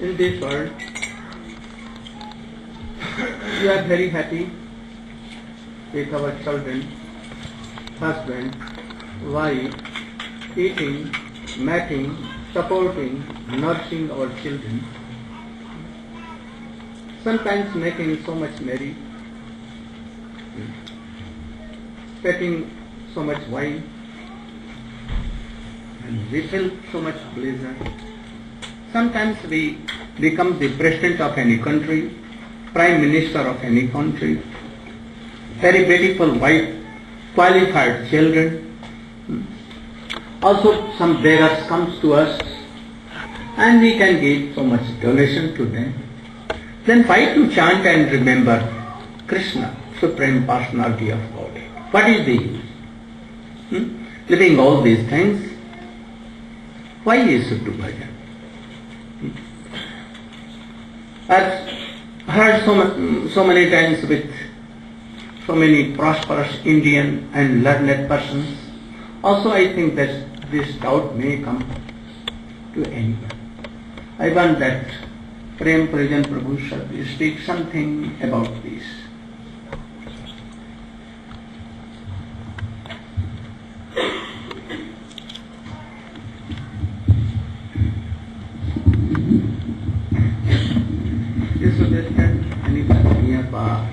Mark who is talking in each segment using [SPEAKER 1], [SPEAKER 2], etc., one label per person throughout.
[SPEAKER 1] In this world, we are very happy with our children, husband, wife, eating, mating, supporting, nursing our children. Sometimes making so much merry, taking so much wine, and we feel so much pleasure. Sometimes we become the president of any country, prime minister of any country, very beautiful wife, qualified children. Also some beggars comes to us and we can give so much donation to them. Then why to chant and remember Krishna, Supreme Personality of Godhead? What is the use? Living all these things, why you should do bhajan? I've heard so many times with so many prosperous Indian and learned persons. Also I think that this doubt may come to anyone. I want that Prem Prajan Prabhu should speak something about this. You suggested anyone nearby.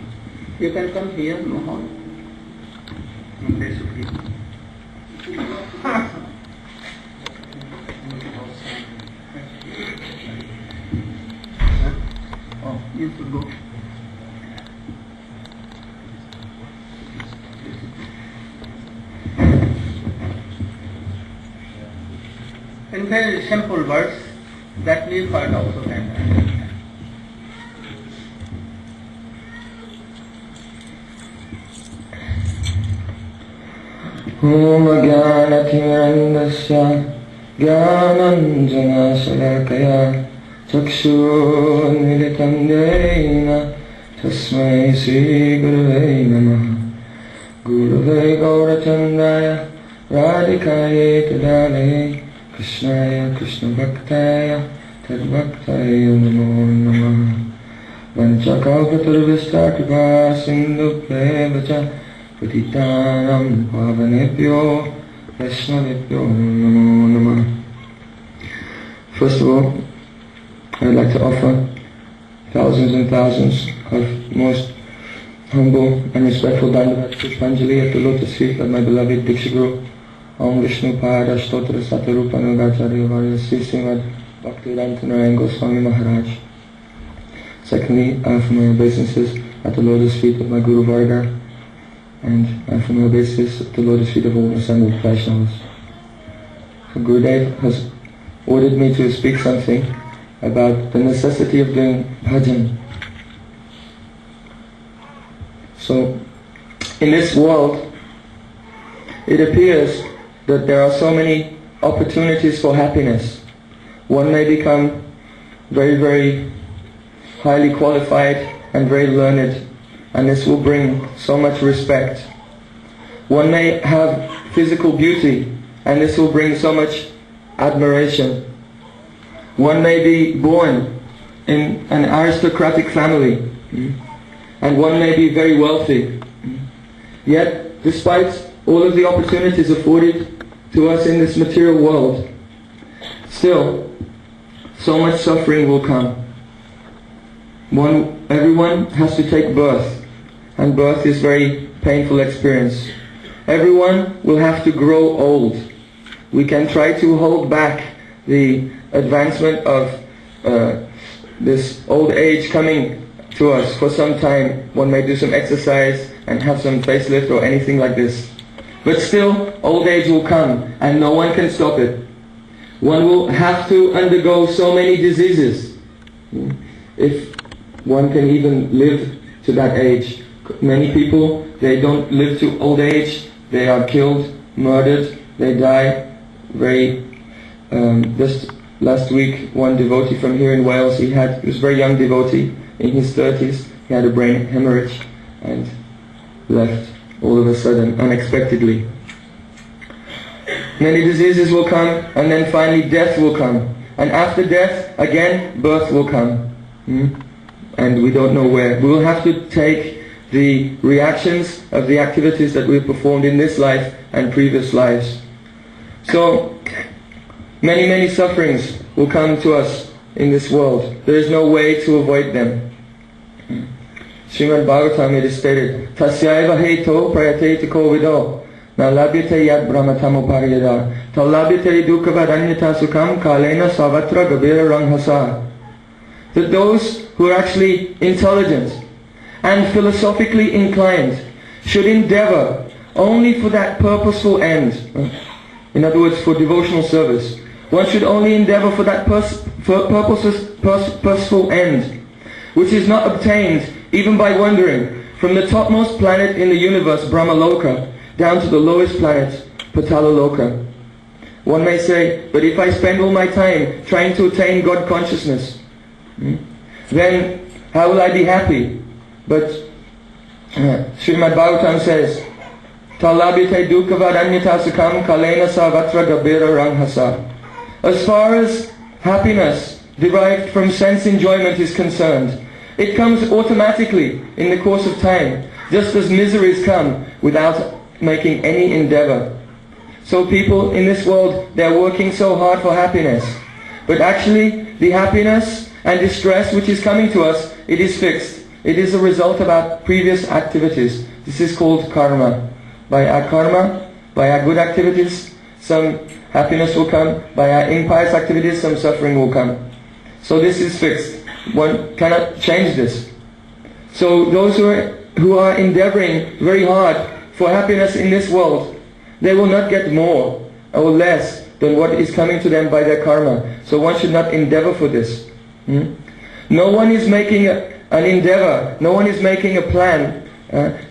[SPEAKER 1] You can come here, no harm. They should be. Oh, you should go. In very simple words, that we heard also can understand.
[SPEAKER 2] Om Jnanatirandasya Jnananjana Salakaya Chakshurunmilitam Yena Tasmai Sri Gurave Namaha Gurave Gaurachandaya Radhikaye Tadalaye Krishnaya Krishna Bhaktaya Tadbhaktaya Namo Namaha Vanchakalpatarvista Kripa Sindhu Prevacha Patitanam Pavanebhyo Vaishnavebhyo Namo Namah. First of all, I would like to offer thousands and thousands of most humble and respectful Dandavat Pushpanjali at the lotus feet of my beloved Diksha Guru, Om Vishnu Pada Stotra Satarupa Nagacharya Varya Sri Srimad Bhaktivedanta Narayan Goswami Maharaj. Secondly, I offer my obeisances at the lotus feet of my Guru Varga, and from my basis at the lotus feet of all assembled Vaishnavas. So Gurudev has ordered me to speak something about the necessity of doing bhajan. So, in this world, it appears that there are so many opportunities for happiness. One may become very, very highly qualified and very learned, and this will bring so much respect. One may have physical beauty, and this will bring so much admiration. One may be born in an aristocratic family, and one may be very wealthy. Yet, despite all of the opportunities afforded to us in this material world, still, so much suffering will come. Everyone has to take birth, and birth is very painful experience. Everyone will have to grow old. We can try to hold back the advancement of this old age coming to us for some time. One may do some exercise and have some facelift or anything like this. But still, old age will come and no one can stop it. One will have to undergo so many diseases, if one can even live to that age. Many people, they don't live to old age. They are killed, murdered, they die. Just last week, one devotee from here in Wales, he was a very young devotee, in his 30s, he had a brain hemorrhage and left all of a sudden, unexpectedly. Many diseases will come, and then finally death will come. And after death, again, birth will come. And we don't know where. We will have to take the reactions of the activities that we've performed in this life and previous lives. So, many, many sufferings will come to us in this world. There is no way to avoid them. Srimad Bhagavatam, it is stated, Tasyaiva heto prayate tiko vido, na labhyate yad brahmatam upariyada, ta labhyate dukkavadanyata sukham kalena savatra gabira ranghasa. That those who are actually intelligent and philosophically inclined should endeavor only for that purposeful end. In other words, for devotional service. One should only endeavor for that purposeful end, which is not obtained even by wandering from the topmost planet in the universe, Brahmaloka, down to the lowest planet, Patalaloka. One may say, but if I spend all my time trying to attain God consciousness, then how will I be happy? But Srimad Bhagavatam says, Talabite dukkavadanyata sukham kalena savatra gabira ranghasa. As far as happiness derived from sense enjoyment is concerned, it comes automatically in the course of time, just as miseries come without making any endeavor. So people in this world, they're working so hard for happiness. But actually, the happiness and distress which is coming to us, it is fixed. It is a result of our previous activities. This is called karma. By our karma, by our good activities, some happiness will come. By our impious activities, some suffering will come. So this is fixed. One cannot change this. So those who are endeavoring very hard for happiness in this world, they will not get more or less than what is coming to them by their karma. So one should not endeavor for this. No one is making an endeavor, no one is making a plan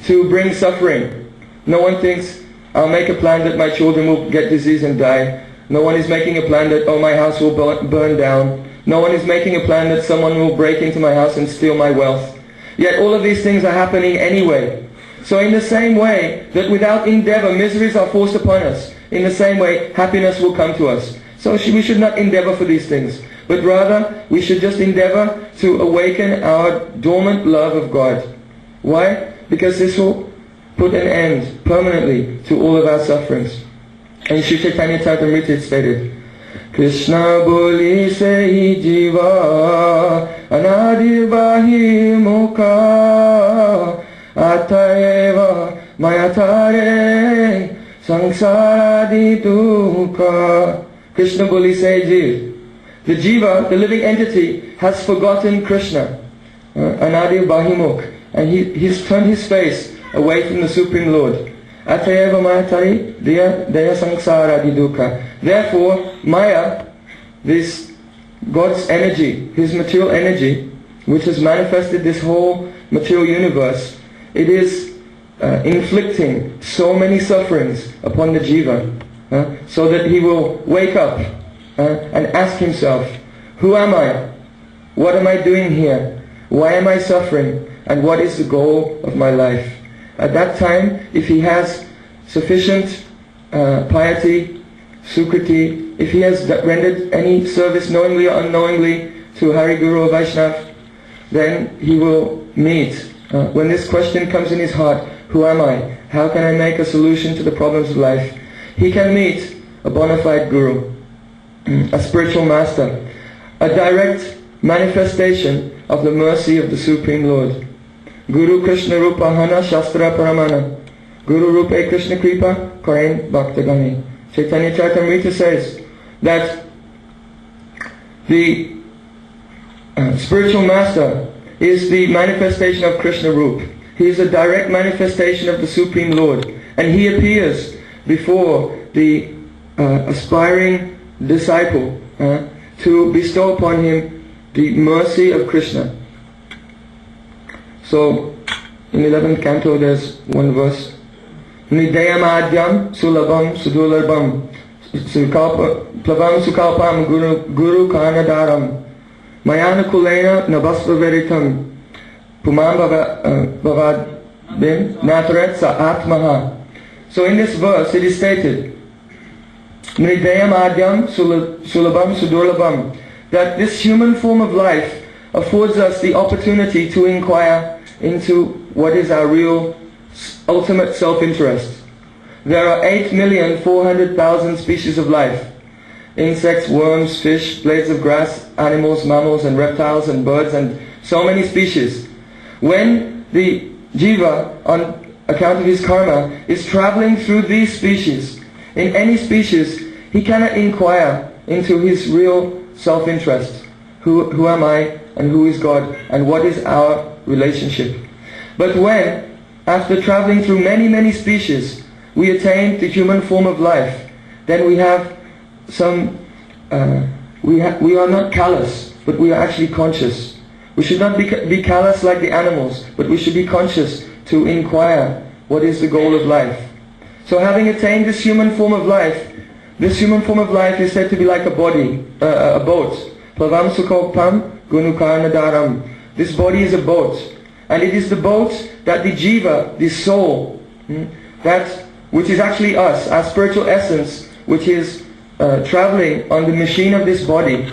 [SPEAKER 2] to bring suffering. No one thinks, I'll make a plan that my children will get disease and die. No one is making a plan that, my house will burn down. No one is making a plan that someone will break into my house and steal my wealth. Yet all of these things are happening anyway. So in the same way that without endeavor miseries are forced upon us, in the same way happiness will come to us. So we should not endeavor for these things, but rather we should just endeavor to awaken our dormant love of God. Why? Because this will put an end permanently to all of our sufferings. And Sri Chaitanya Charitamrita stated, Krishna boli se jiva anadir bahi mukha atayeva mayatare sangsara dukha. Krishna boli se jiva. The jiva, the living entity, has forgotten Krishna, anadir bahimukh, and he's turned his face away from the Supreme Lord. Atayeva mayatari deya sangsara dukha. Therefore, Maya, this God's energy, His material energy, which has manifested this whole material universe, it is inflicting so many sufferings upon the jiva, so that he will wake up and ask himself, who am I? What am I doing here? Why am I suffering? And what is the goal of my life? At that time, if he has sufficient piety, Sukriti, if he has rendered any service knowingly or unknowingly to Hari Guru or Vaishnav, then he will meet. When this question comes in his heart, who am I? How can I make a solution to the problems of life? He can meet a bona fide Guru, a spiritual master. a direct manifestation of the mercy of the Supreme Lord. Guru Krishna Rupa Hana Shastra Paramana. Guru Rupe Krishna Kripa Karen Bhaktagani. Chaitanya Charitamrita says that the spiritual master is the manifestation of Krishna Rup. He is a direct manifestation of the Supreme Lord, and he appears before the aspiring disciple to bestow upon him the mercy of Krishna. So, in 11th canto there's one verse, Nidayam Adyam Sulabam Sudularbam Plavam Sukalpam Guru Kanadaram Mayana Kulena Nabasva Veritam Pumam Bhavadbim Nataret Sa Atmaha. So in this verse it is stated, Nidayam Adyam Sulabam Sudurlabam, that this human form of life affords us the opportunity to inquire into what is our real ultimate self-interest. There are 8,400,000 species of life. Insects, worms, fish, blades of grass, animals, mammals and reptiles and birds and so many species. When the jiva, on account of his karma, is traveling through these species, in any species, he cannot inquire into his real self-interest. Who am I and who is God and what is our relationship? But when, after traveling through many species, we attain the human form of life, then we have we are not callous, but we are actually conscious. We should not be callous like the animals, but we should be conscious to inquire what is the goal of life. So having attained this human form of life is said to be like a body, a boat. Plavam sukopam gunukarnadaram. This body is a boat. And it is the boat that the jiva, the soul, which is actually us, our spiritual essence, which is traveling on the machine of this body,